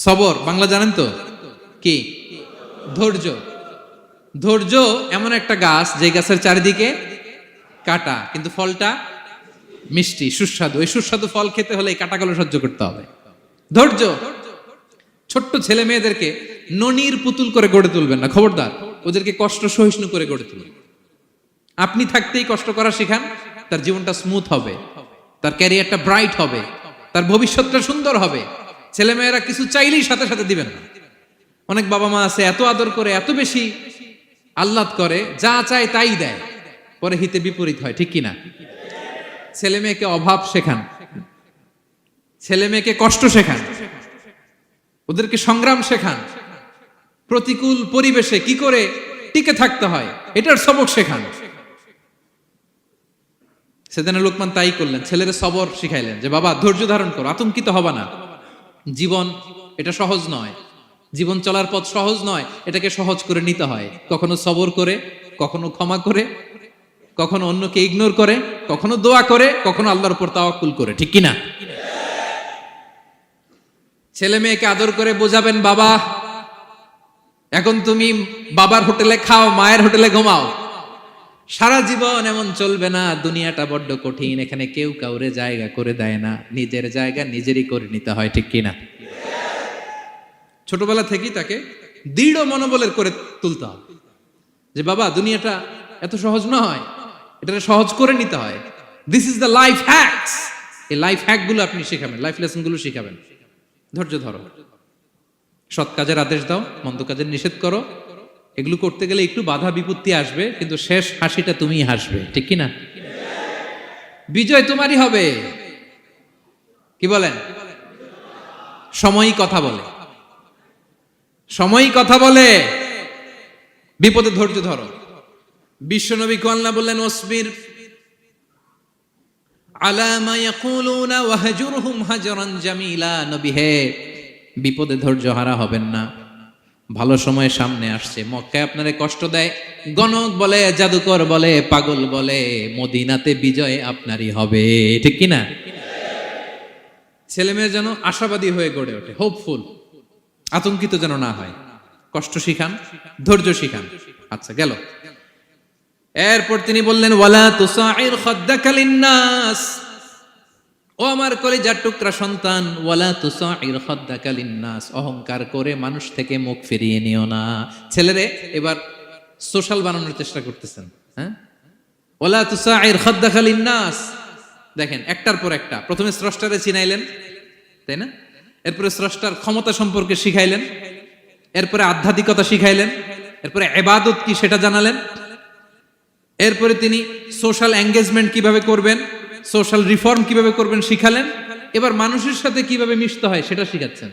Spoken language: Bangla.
সবর বাংলা জানেন তো কি? ধৈর্য। ধৈর্য এমন একটা গাছ যে গাছের চারিদিকে কাটা, কিন্তু ফলটা মিষ্টি সুস্বাদু। ওই সুস্বাদু ফল খেতে হলে এই কাটাগুলো সহ্য করতে হবে। ধৈর্য। ছোট্ট ছেলে মেয়েদেরকে ননির পুতুল করে গড়ে তুলবেন না, খবরদার। ওদেরকে কষ্ট সহিষ্ণু করে গড়ে তুলবেন। আপনি থাকতেই কষ্ট করা শিখান, তার জীবনটা স্মুথ হবে, তার ক্যারিয়ারটা ব্রাইট হবে, তার ভবিষ্যৎটা সুন্দর হবে। ছেলেমেয়েরা কিছু চাইলেই সাথে সাথে দিবেন না। অনেক বাবা মা আছে এত আদর করে, এত বেশি আহ্লাদ করে, যা চায় তাই দেয়, পরে হিতে বিপরীত হয়, ঠিক কিনা? ছেলে মেয়েকে অভাব শেখান, ছেলে মেয়েকে কষ্ট শেখান, ওদেরকে সংগ্রাম শেখান, প্রতিকূল পরিবেশে কি করে টিকে থাকতে হয় এটার সবক শেখান। সেদিন লোকমান তাই করলেন, ছেলের সবর শিখাইলেন যে বাবা ধৈর্য ধারণ করো, আতঙ্কিত হবা না। জীবন এটা সহজ নয়, জীবন চলার পথ সহজ নয়, এটাকে সহজ করে নিতে হয়। কখনো সবর করে, কখনো ক্ষমা করে, কখনো অন্যকে ইগনোর করে, কখনো দোয়া করে, কখনো আল্লাহর উপর তাওয়াক্কুল করে, ঠিক কিনা? ছেলে মেয়েকে আদর করে বোঝাবেন, বাবা এখন তুমি বাবার হোটেলে খাও, মায়ের হোটেলে ঘুমাও। সারা জীবন এমন চলবে না, দুনিয়াটা বড্ড কঠিন, এখানে কেউ কাউরে জায়গা করে দেয় না, নিজের জায়গা নিজেরই করে নিতে হয়, ঠিক কিনা? ছোটবেলা থেকেই তাকে দৃঢ় মনোবলের করে তুলতে হবে যে বাবা দুনিয়াটা এত সহজ নয়, এটা সহজ করে নিতে হয়। This is the life hacks. এই লাইফ হ্যাক গুলো আপনি শিখাবেন, লাইফ লেসন গুলো শিখাবেন। ধৈর্য ধরো, সৎ কাজের আদেশ দাও, মন্দ কাজের নিষেধ করো। এগুলো করতে গেলে একটু বাধা বিপত্তি আসবে, কিন্তু শেষ হাসিটা তুমিই হাসবে, ঠিক কিনা? বিজয় তোমারই হবে। কি বলেন? সময়ই কথা বলে, সময়ই কথা বলে। বিপদে ধৈর্য ধরো। বিশ্বনবী আল্লাহ বললেন, ওয়াসবির আলা মা ইয়াকুলুনা ওয়াহজুরহুম হাজরান জামিলা। নবী হে, বিপদে ধৈর্য হারা হবেন না। ভালো সময় সামনে আসছে, মক্কায় আপনারে কষ্ট দেয়, গণক বলে, জাদুকর বলে, পাগল বলে, মদিনাতে বিজয় আপনারই হবে, ঠিক কিনা? ছেলে মেয়ে যেন আশাবাদী হয়ে গড়ে ওঠে, হোপফুল, আতঙ্কিত যেন না হয়। কষ্ট শিখান, ধৈর্য শিখান। আচ্ছা গেল। এরপর তিনি বললেন, ওয়ালা তুসাইর খাদ্দাকা লিন্নাস। ও আমার কলিজার টুকরা সন্তান, ওয়ালা তুসাইর খাদ্দাকা লিন্নাস, অহংকার করে মানুষ থেকে মুখ ফিরিয়ে নিও না। ছেলেরে এবার সোশ্যাল বানানোর চেষ্টা করতেছেন, হ্যাঁ? ওয়ালা তুসাইর খাদ্দাকা লিন্নাস। দেখেন একটার পর একটা, প্রথমে স্রষ্টারে চিনাইলেন, তাই না? এরপরে স্রষ্টার ক্ষমতা সম্পর্কে শিখাইলেন, এরপরে আধ্যাত্মিকতা শিখাইলেন, এরপরে ইবাদত কি সেটা জানালেন, এরপরে তিনি সোশ্যাল এঙ্গেজমেন্ট কিভাবে করবেন, সোশ্যাল রিফর্ম কিভাবে করবেন শিখালেন। এবার মানুষের সাথে কিভাবে মিশতে হয় সেটা শিখাচ্ছেন।